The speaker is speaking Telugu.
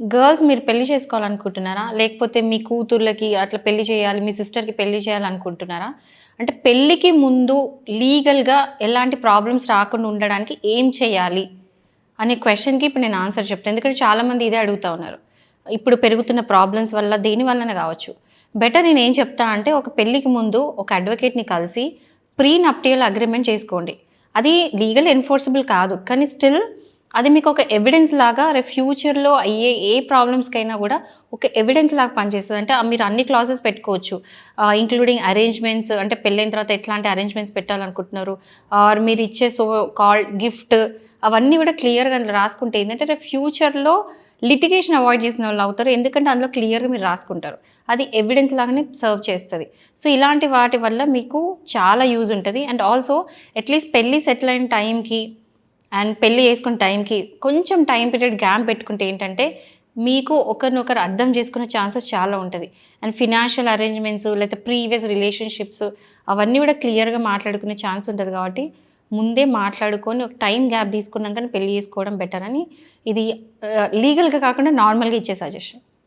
గర్ల్స్ మీరు పెళ్లి చేసుకోవాలనుకుంటున్నారా? లేకపోతే మీ కూతుర్లకి అట్లా పెళ్లి చేయాలి, మీ సిస్టర్‌కి పెళ్లి చేయాలనుకుంటున్నారా? అంటే పెళ్ళికి ముందు లీగల్‌గా ఎలాంటి ప్రాబ్లమ్స్ రాకుండా ఉండడానికి ఏం చేయాలి? అనే క్వెషన్‌కి ఇప్పుడు నేను ఆన్సర్ చెప్తాను. ఎందుకంటే చాలామంది ఇదే అడుగుతా ఉన్నారు. ఇప్పుడు పెరుగుతున్న ప్రాబ్లమ్స్ వల్ల దేని వల్లన గావచ్చు. బెటర్ నేనేం చెప్తా అంటే ఒక పెళ్ళికి ముందు ఒక అడ్వకేట్‌ని కలిసి ప్రీ నప్టియల్ అగ్రీమెంట్ చేసుకోండి. అది లీగల్ ఎన్ఫోర్సబుల్ కాదు. కానీ స్టిల్ అది మీకొక ఎవిడెన్స్ లాగా రేపు ఫ్యూచర్‌లో అయ్యే ఏ ప్రాబ్లమ్స్‌కైనా గూడా ఒక ఎవిడెన్స్ లాగా పనిచేస్తది. అంటే మీరు అన్ని క్లాజెస్ పెట్టుకోవచ్చు. ఇంక్లూడింగ్ అరేంజ్‌మెంట్స్ అంటే పెళ్ళైన తర్వాత ఎట్లాంటి అరేంజ్‌మెంట్స్ పెట్టాలనుకుంటున్నారు? ఆర్ మీరిచ్చే సో కాల్డ్ గిఫ్ట్ అవన్నీ గూడా క్లియర్‌గా అందులో రాసుకుంటే ఏందంటే రేపు ఫ్యూచర్‌లో లిటిగేషన్ అవాయిడ్ చేసినోళ్ళవుతారు. ఎందుకంటే అందులో క్లియర్‌గా మీరు రాసుకుంటారు. అది ఎవిడెన్స్ లాగానే సర్వ్ చేస్తది. సో, ఇలాంటి వాటి వల్ల మీకు చాలా యూజ్ ఉంటది. అండ్ ఆల్సో అట్‌లీస్ట్ పెళ్లి సెటిల్ అయిన టైంకి అండ్ పెళ్లి చేసుకునే టైంకి కొంచెం టైమ్ పీరియడ్ గ్యాప్ పెట్టుకుంటే ఏంటంటే, మీకు ఒకరినొకరు అర్థం చేసుకునే ఛాన్సెస్ చాలా ఉంటది. అండ్ ఫినాన్షియల్ అరేంజ్‌మెంట్స్ లేకపోతే ప్రీవియస్ రిలేషన్‌షిప్స్ అవన్నీ కూడా క్లియర్‌గా మాట్లాడుకునే ఛాన్స్ ఉంటది కాబట్టి, ముందే మాట్లాడుకొని ఒక టైమ్ గ్యాప్ తీసుకున్నాకనే పెళ్లి చేసుకోవడం బెటర్ అని ఇది లీగల్‌గా కాకుండా నార్మల్‌గా ఇచ్చే సజెషన్.